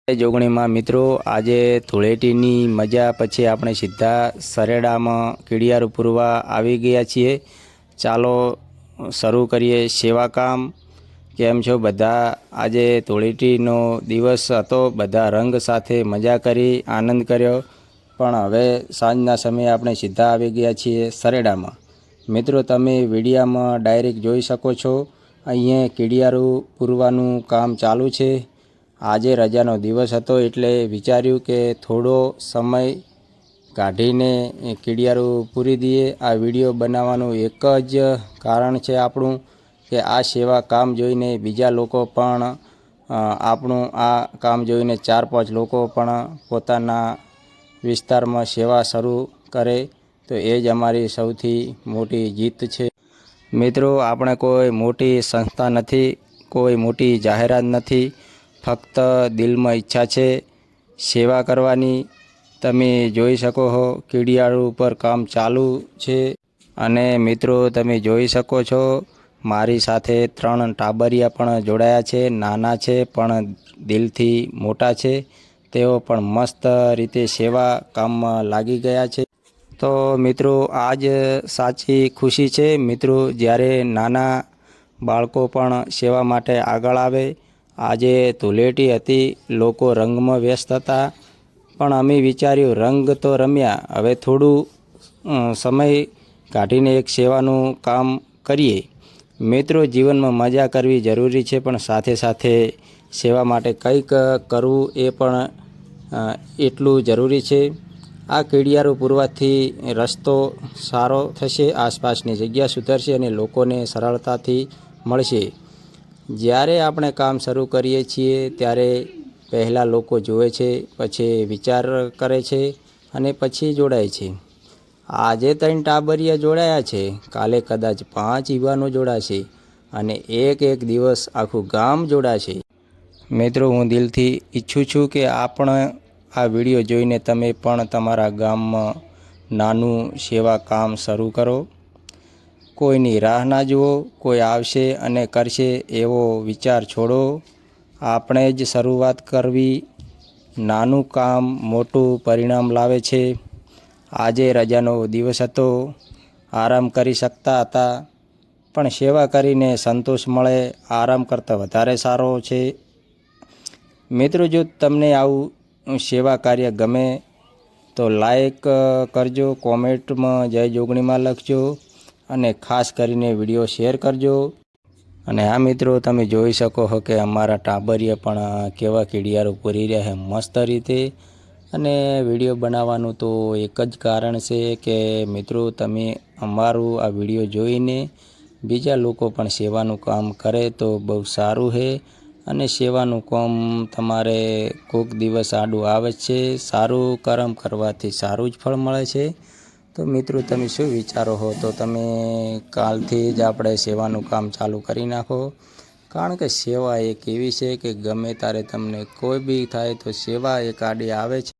જોગણીમાં મિત્રો આજે ધૂળેટીની મજા પછી આપણે સીધા સરેડામાં કીડિયારું પૂરવા આવી ગયા છીએ। ચાલો શરૂ કરીએ સેવા કામ। કેમ છો બધા? આજે ધૂળેટીનો દિવસ હતો, બધા રંગ સાથે મજા કરી, આનંદ કર્યો। પણ હવે સાંજના સમયે આપણે સીધા આવી ગયા છીએ સરેડામાં। મિત્રો તમે વિડીયામાં ડાયરેક્ટ જોઈ શકો છો, અહીંયા કીડિયારું પૂરવાનું કામ ચાલુ છે। આજે રજાનો દિવસ હતો એટલે વિચાર્યું કે થોડો સમય કાઢીને કીડિયારું પૂરી દઈએ। આ વિડીયો બનાવવાનું એક જ કારણ છે આપણું કે આ સેવા કામ જોઈને બીજા લોકો પણ આપણું આ કામ જોઈને 4-5 લોકો પણ પોતાના વિસ્તારમાં સેવા શરૂ કરે તો એ જ અમારી સૌથી મોટી જીત છે। મિત્રો આપણે કોઈ મોટી સંસ્થા નથી, કોઈ મોટી જાહેરાત નથી, ફક્ત દિલમાં ઈચ્છા છે સેવા કરવાની। તમે જોઈ શકો છો કીડિયારું ઉપર કામ ચાલુ છે અને મિત્રો તમે જોઈ શકો છો મારી સાથે 3 ટાબરિયા પણ જોડાયા છે। નાના છે પણ દિલથી મોટા છે, તેઓ પણ મસ્ત રીતે સેવા કામમાં લાગી ગયા છે। તો મિત્રો આજ સાચી ખુશી છે મિત્રો, જ્યારે નાના બાળકો પણ સેવા માટે આગળ આવે। આજે ધૂળેટી હતી, લોકો રંગમાં વ્યસ્ત હતા, પણ અમે વિચાર્યું રંગ તો રમ્યા, હવે થોડું સમય કાઢીને એક સેવાનું કામ કરીએ। મિત્રો જીવનમાં મજા કરવી જરૂરી છે, પણ સાથે સાથે સેવા માટે કંઈક કરવું એ પણ એટલું જરૂરી છે। આ કીડિયારું પૂરવાથી રસ્તો સારો થશે, આસપાસની જગ્યા સુધરશે અને લોકોને સરળતાથી મળશે। જ્યારે આપણે કામ શરૂ કરીએ છીએ ત્યારે પહેલાં લોકો જુએ છે, પછી વિચાર કરે છે અને પછી જોડાય છે। આજે 3 ટાબરિયા જોડાયા છે, કાલે કદાચ 5 યુવાનો જોડાશે અને એક દિવસ આખું ગામ જોડાશે। મિત્રો હું દિલથી ઈચ્છું છું કે આપણે આ વિડીયો જોઈને તમે પણ તમારા ગામમાં નાનું સેવા કામ શરૂ કરો। કોઈની રાહ ના જુઓ, કોઈ આવશે અને કરશે એવો વિચાર છોડો। આપણે જ શરૂઆત કરવી, નાનું કામ મોટું પરિણામ લાવે છે। આજે રજાનો દિવસ હતો, આરામ કરી શકતા હતા, પણ સેવા કરીને સંતોષ મળે આરામ કરતાં વધારે સારો છે। મિત્રો જો તમને આવું સેવા કાર્ય ગમે તો લાઈક કરજો, કોમેન્ટમાં જય જોગણીમાં લખજો અને ખાસ કરીને વિડીયો શેર કરજો। અને આ મિત્રો તમે જોઈ શકો છો કે અમારા ટાબરિયા પણ કેવા કીડિયારું પૂરી રહ્યા છે મસ્ત રીતે। અને વિડીયો બનાવવાનું તો એક જ કારણ છે કે મિત્રો તમે અમારું આ વિડીયો જોઈને બીજા લોકો પણ સેવાનું કામ કરે તો બહુ સારું છે। અને સેવાનું કામ તમારે કોઈક દિવસ આડું આવે છે, સારું કર્મ કરવાથી સારું જ ફળ મળે છે। તો મિત્રો તમે શું વિચારો છો? તો તમે કાલથી જ આપણે સેવાનું કામ ચાલુ કરી નાખો, કારણ કે સેવા એક એવી છે કે ગમે ત્યારે તમને કોઈ બી થાય તો સેવા એક આડી આવે છે।